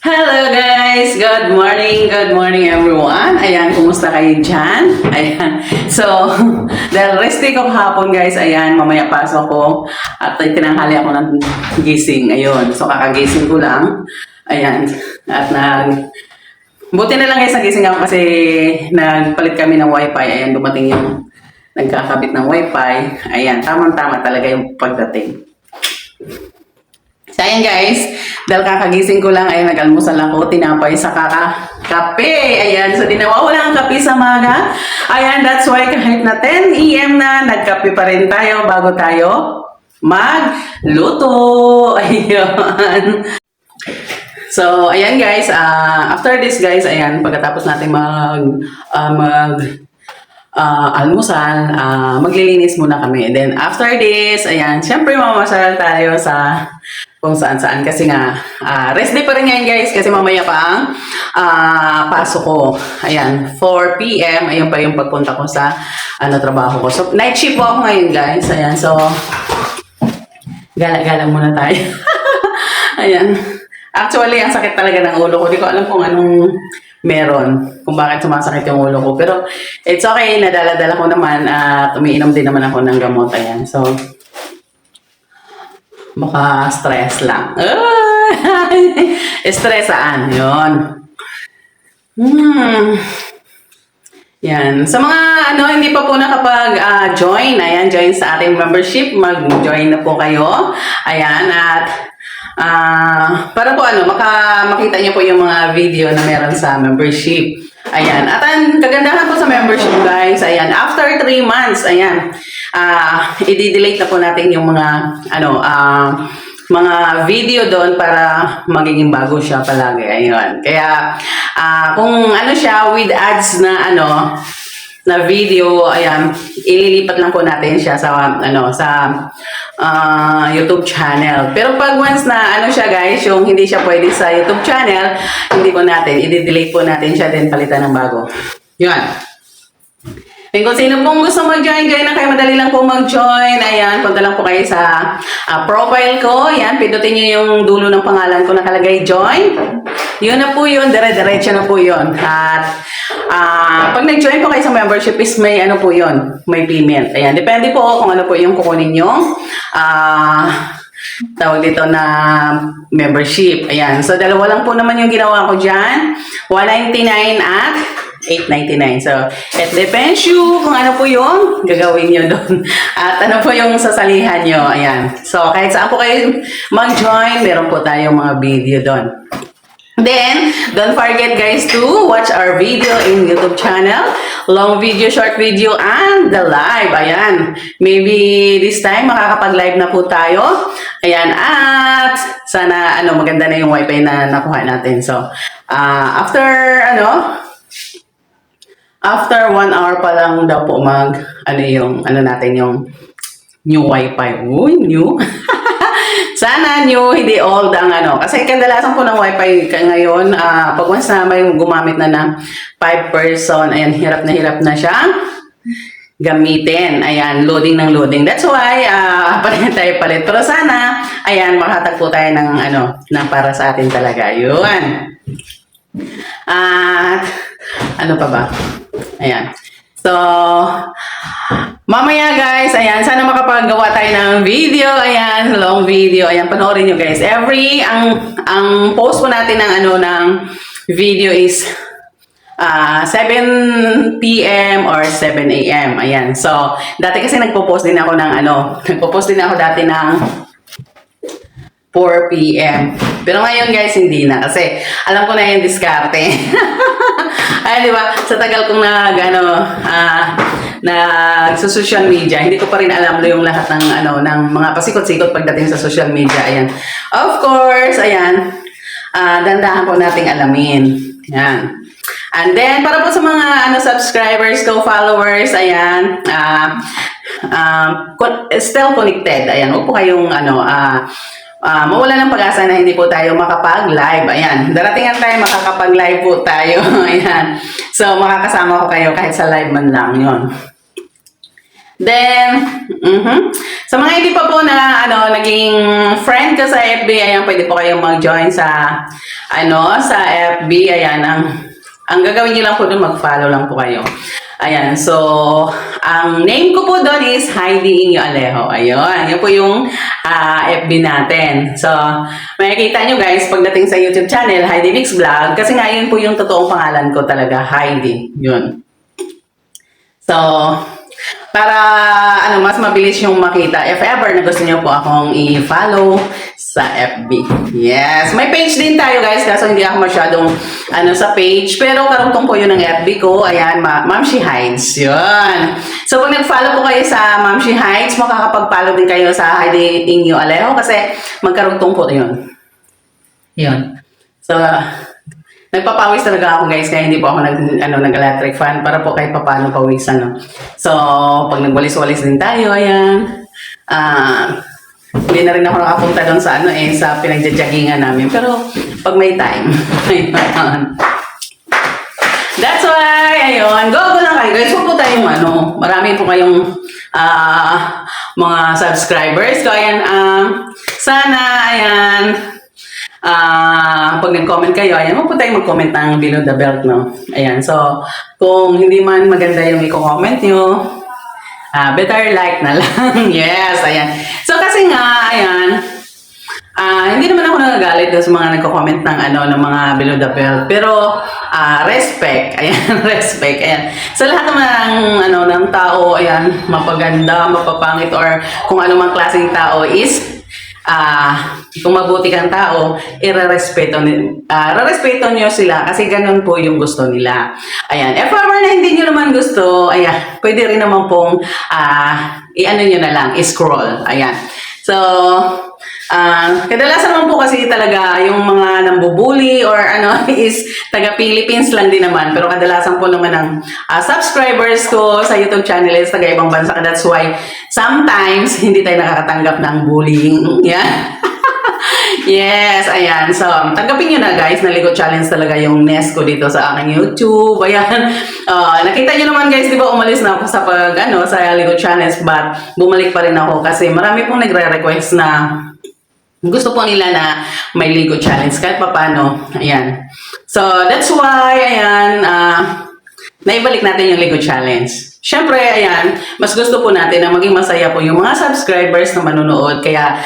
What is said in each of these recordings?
Hello guys! Good morning everyone! Ayan, kumusta kayo dyan? Ayan, so, dahil rest day ko kahapon guys, ayan, mamaya pasok ko at tinanghali ako ng gising, ayun. So, kakagising ko lang, ayan, at buti na lang guys, nagising ako kasi nagpalit kami ng wifi, ayan, dumating yung nagkakabit ng wifi, ayan, tamang-tama talaga yung pagdating. So, ayan guys, dahil kakagising ko lang ay nag-almusal ako, tinapay sa kape. Ayan, so di nawawala ang kape sa maga. Ayan, that's why kahit na 10 a.m. na, nagkape pa rin tayo bago tayo magluto. Ayun. So, ayan guys, after this guys, ayan, pagkatapos natin almusal, maglilinis muna kami. And then after this, ayan, syempre mamasyal tayo sa kung saan-saan kasi nga rest day pa rin ngayon guys kasi mamaya pa ang pasok ko. Ayan, 4 p.m. ayun pa yung pagpunta ko sa trabaho ko. So, night shift po ako ngayon guys. Ayan, so gala-gala muna tayo. Ayan. Actually, ang sakit talaga ng ulo ko. Di ko alam kung anong meron, kung bakit sumasakit yung ulo ko. Pero it's okay, nadala-dala ko naman at umiinom din naman ako ng gamot. Ayan, so baka stress lang. Stressaan, yun. Yan. Sa mga hindi pa po nakapag-join, ayan, join sa ating membership, mag-join na po kayo. Ayan, at para po makita niyo po yung mga video na meron sa membership. Ayan. At ang kagandahan po sa membership guys, ayan, after 3 months, ayan, i-delete na po natin yung mga, mga video doon para magiging bago siya palagi. Ayun. Kaya, kung siya with ads na, na video, ayan, ililipat lang po natin siya sa, YouTube channel. Pero pag once na, siya guys, yung hindi siya pwede sa YouTube channel, hindi po natin, i-delete po natin siya, then palitan ng bago. Yun. And kung sino pong gusto mag-join, join na kayo. Madali lang po mag-join. Ayan, punta lang po kayo sa profile ko. Ayan, pindutin nyo yung dulo ng pangalan ko nakalagay join. Yun na po yun. Dire-diretso na po yun. At pag nag-join po kayo sa membership is may po yun. May payment. Ayan, depende po kung ano po yung kukunin nyo. Tawag dito na membership. Ayan, so dalawa lang po naman yung ginawa ko dyan. $199 at $8.99. So, it depends you kung ano po yung gagawin nyo doon. At ano po yung sasalihan nyo. Ayan. So, kahit saan po kayo mag-join, meron po tayong mga video doon. Then, don't forget guys to watch our video in YouTube channel. Long video, short video, and the live. Ayan. Maybe this time makakapag-live na po tayo. Ayan. At sana maganda na yung wifi na nakuha natin. So, after 1 hour pa lang daw po natin yung new wifi. Uy, new. Sana new, hindi old ang Kasi kadalasan po ng wifi ngayon, pag once na may gumamit na 5 person, ayan, hirap na siya gamitin. Ayan, loading ng loading. That's why, palit tayo palit. Pero sana, ayan, makatagpo tayo ng na para sa atin talaga. Yun. At, ano pa ba? Ayan. So, mamaya guys, ayan, sana makapagawa tayo ng video, ayan, long video, ayan, panoorin nyo guys. Ang post po natin ng video is 7 p.m. or 7 a.m. Ayan, so, dati kasi nagpo-post din ako dati ng 4 p.m. Pero ngayon guys, hindi na. Kasi alam ko na yung diskarte. Ay, di ba? Sa tagal kong sa social media, hindi ko pa rin alam yung lahat ng mga pasikot-sikot pagdating sa social media. Ayan. Of course, ayan. Dandahan po nating alamin. Ayan. And then, para po sa mga subscribers ko, followers, ayan, still connected. Ayan, huwag po kayong mawala ng pag-asa na hindi po tayo makapag-live. Ayan, daratingan tayo, makakapag-live po tayo. Ayan. So, makakasama ko kayo kahit sa live man lang. Yun. Then, sa mga hindi pa po na naging friend ko sa FB, ayan, pwede po kayong mag-join sa sa FB. Ayan, ang gagawin niyo lang po doon, mag-follow lang po kayo. Ayan, so ang name ko po doon is Heidi Inyo Alejo. Ayun, yun po yung FB natin. So, makikita nyo guys, pagdating sa YouTube channel, Heidi Mix Vlog, kasi nga yun po yung totoong pangalan ko talaga, Heidi. Yun. So, para mas mabilis yung makita, if ever na gusto niyo po akong i-follow sa FB. Yes, may page din tayo guys, kaso hindi ako masyadong sa page, pero karugtong po yun ng FB ko. Ayan, Ma'am She Hides. Yun. So pag nag-follow po kayo sa Ma'am She Hides, makakapag-follow din kayo sa Heidi Inyo Alejo kasi magkarugtong po yun. Yun. So, nagpapawis talaga ako guys, kaya hindi po ako nag-electric fan para po kahit papano pawisan. So, pag nagwalis-walis din tayo, ayan. Hindi na rin ako nakapunta doon sa sa pinagjajagingan namin. Pero, pag may time, ayun. That's why, ayun. Go lang kayo guys. Huwag po tayong marami po kayong mga subscribers. So, ayan, sana, ayan, pag nag-comment kayo, ayan, huwag po tayong mag-comment ng below the belt, no? Ayan, so, kung hindi man maganda yung i-comment nyo, better like na lang. Yes, ayan. So, kasi nga, ayan, hindi naman ako nagagalit sa mga nagko-comment ng mga below the belt, pero, respect, ayan, respect, ayan. Sa lahat naman ng tao, ayan, mapaganda, mapapangit, or kung anumang klaseng tao is, kung mabuti kang tao, irerespeto nyo sila kasi ganun po yung gusto nila. Ayan. If ever na hindi nyo naman gusto, ayan, pwede rin naman pong i-ano nyo na lang, i-scroll. Ayan. So, kadalasan naman po kasi talaga yung mga nambubuli or is taga-Philippines lang din naman. Pero kadalasan po naman ng subscribers ko sa YouTube channel is taga-ibang bansa. That's why sometimes hindi tayo nakakatanggap ng bullying. Yan. Yes, ayan. So, tanggapin nyo na guys, naligo challenge talaga yung nest ko dito sa aking YouTube. Ayan. Nakita nyo naman guys, di ba umalis na ako sa sa ligo challenge, but bumalik pa rin ako kasi marami pong nagre-request na gusto po nila na may Ligo Challenge kahit papano. Ayan. So, that's why, ayan, naibalik natin yung Ligo Challenge. Siyempre, ayan, mas gusto po natin na maging masaya po yung mga subscribers na manunood. Kaya,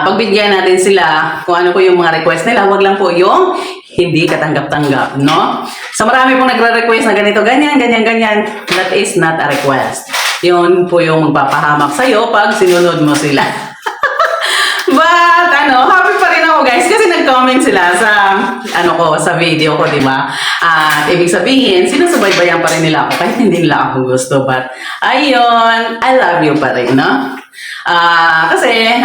pagbigyan natin sila kung ano po yung mga request nila, wag lang po yung hindi katanggap-tanggap, no? So, marami pong nagre-request na ganito, ganyan, ganyan, ganyan. That is not a request. Yun po yung magpapahamak sa'yo pag sinunod mo sila. But, happy pa rin ako guys kasi nag-comment sila sa, sa video ko, di ba? At ibig sabihin, sinusubaybayan pa rin nila ako kahit hindi nila ako gusto. But, ayun, I love you pa rin, no? Kasi,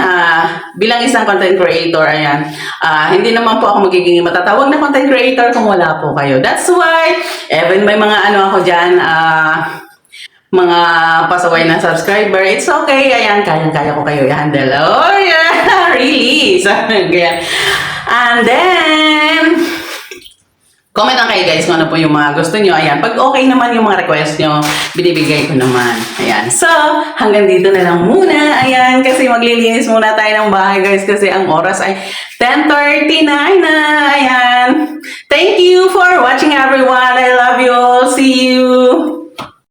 bilang isang content creator, ayan, hindi naman po ako magiging matatawag na content creator kung wala po kayo. That's why, even may mga ako dyan, mga pasaway na subscriber, it's okay. Ayan, kaya ko kayo i-handle. Oh, yeah! Really? So, and then, comment lang kayo guys kung ano po yung mga gusto nyo. Ayan, pag okay naman yung mga request nyo, binibigay ko naman. Ayan, so, hanggang dito na lang muna. Ayan, kasi maglilinis muna tayo ng bahay guys kasi ang oras ay 10:39 na. Ayan, thank you for watching everyone. I love you all. See you!